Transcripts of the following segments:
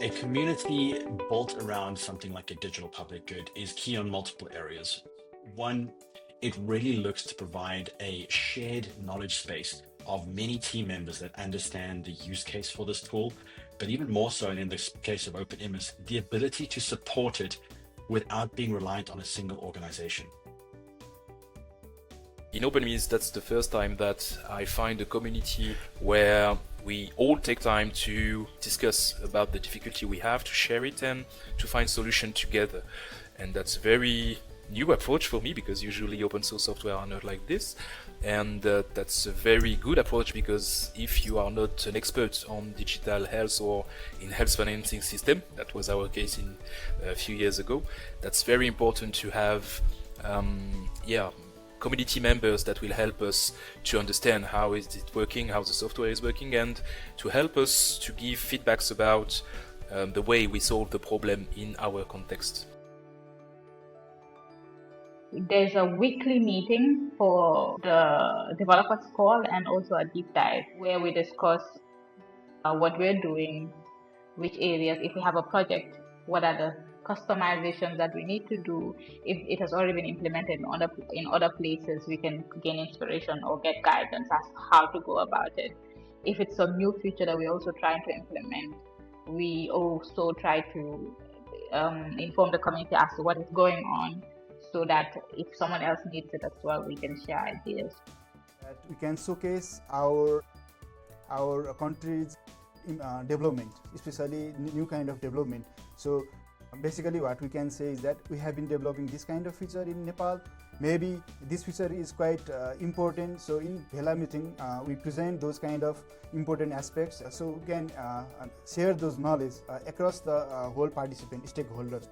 A community built around something like a digital public good is key on multiple areas. One, it really looks to provide a shared knowledge space of many team members that understand the use case for this tool, but even more so, and in this case of openIMIS, the ability to support it without being reliant on a single organization. In openIMIS, that's the first time that I find a community where we all take time to discuss about the difficulty we have, to share it and to find solution together. And that's a very new approach for me, because usually open source software are not like this. And that's a very good approach, because if you are not an expert on digital health or in health financing system, that was our case in a few years ago, that's very important to have community members that will help us to understand how is it working, how the software is working, and to help us to give feedbacks about the way we solve the problem in our context. There's a weekly meeting for the developers call and also a deep dive where we discuss what we're doing, which areas, if we have a project, what are the customizations that we need to do. If it has already been implemented in other places, we can gain inspiration or get guidance as how to go about it. If it's a new feature that we're also trying to implement, we also try to inform the community as to what is going on, so that if someone else needs it as well, we can share ideas. That we can showcase our country's development, especially new kind of development. So basically what we can say is that we have been developing this kind of feature in Nepal. Maybe this feature is quite important, so in Bhela meeting we present those kind of important aspects, so we can share those knowledge across the whole participant stakeholders.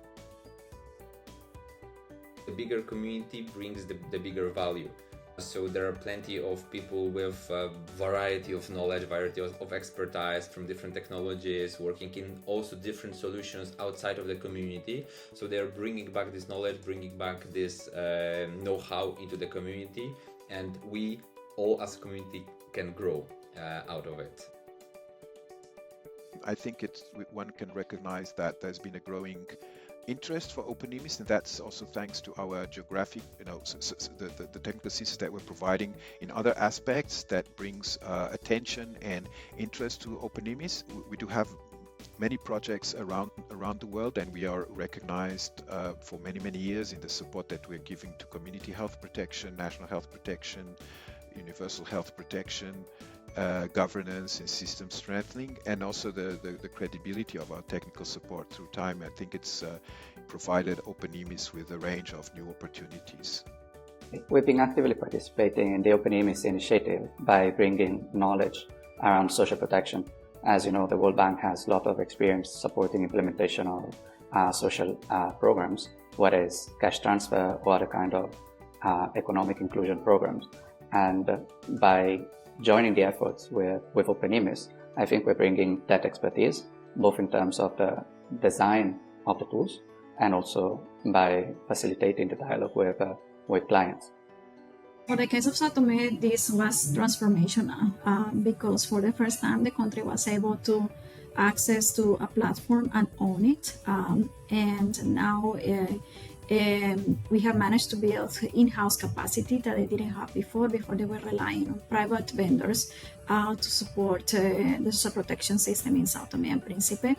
The bigger community brings the bigger value. So there are plenty of people with a variety of knowledge, variety of expertise from different technologies, working in also different solutions outside of the community. So they are bringing back this knowledge, bringing back this know-how into the community, and we all as a community can grow out of it. I think one can recognize that there's been a growing interest for openIMIS, and that's also thanks to our geographic, the technical assistance that we're providing in other aspects that brings attention and interest to openIMIS. We do have many projects around the world, and we are recognized for many years in the support that we're giving to community health protection, national health protection, universal health protection, governance and system strengthening, and also the credibility of our technical support through time. I think it's provided openIMIS with a range of new opportunities. We've been actively participating in the openIMIS initiative by bringing knowledge around social protection. As you know, the World Bank has a lot of experience supporting implementation of social programs, whether it's cash transfer or other kind of economic inclusion programs. And by joining the efforts with openIMIS, I think we're bringing that expertise, both in terms of the design of the tools and also by facilitating the dialogue with clients. For the case of Sao Tome, this was transformational because for the first time the country was able to access to a platform and own it, and now we have managed to build in-house capacity that they didn't have before they were relying on private vendors to support the social protection system in Sao Tome and Principe.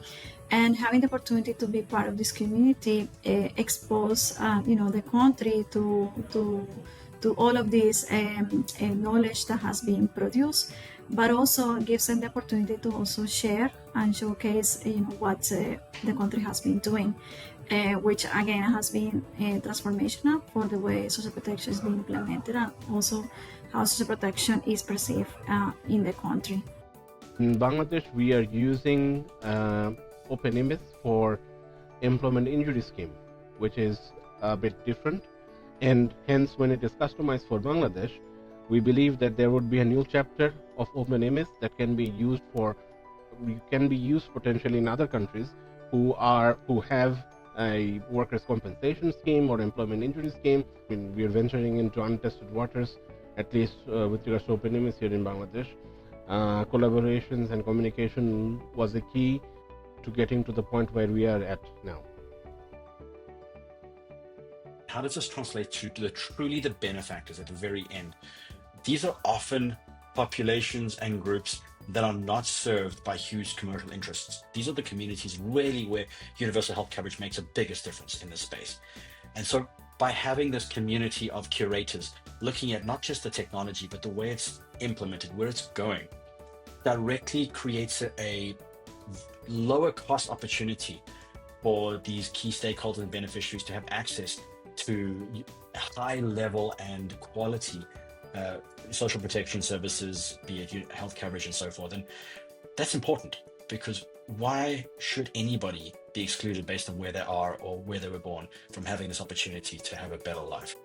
And having the opportunity to be part of this community expose the country to all of this knowledge that has been produced, but also gives them the opportunity to also share and showcase what the country has been doing. Which again has been transformational for the way social protection is being implemented and also how social protection is perceived in the country. In Bangladesh, we are using openIMIS for employment injury scheme, which is a bit different, and hence when it is customized for Bangladesh, we believe that there would be a new chapter of openIMIS that can be used potentially in other countries who have a workers' compensation scheme or employment injury scheme. I mean, we are venturing into untested waters, at least with regards to openIMIS here in Bangladesh. Collaborations and communication was the key. to getting to the point where we are at now. How does this translate to truly the benefactors at the very end? These are often populations and groups that are not served by huge commercial interests. These are the communities really where universal health coverage makes the biggest difference in this space. And so by having this community of curators looking at not just the technology, but the way it's implemented, where it's going, directly creates a lower cost opportunity for these key stakeholders and beneficiaries to have access to high level and quality social protection services, be it health coverage and so forth. And that's important, because why should anybody be excluded based on where they are or where they were born from having this opportunity to have a better life?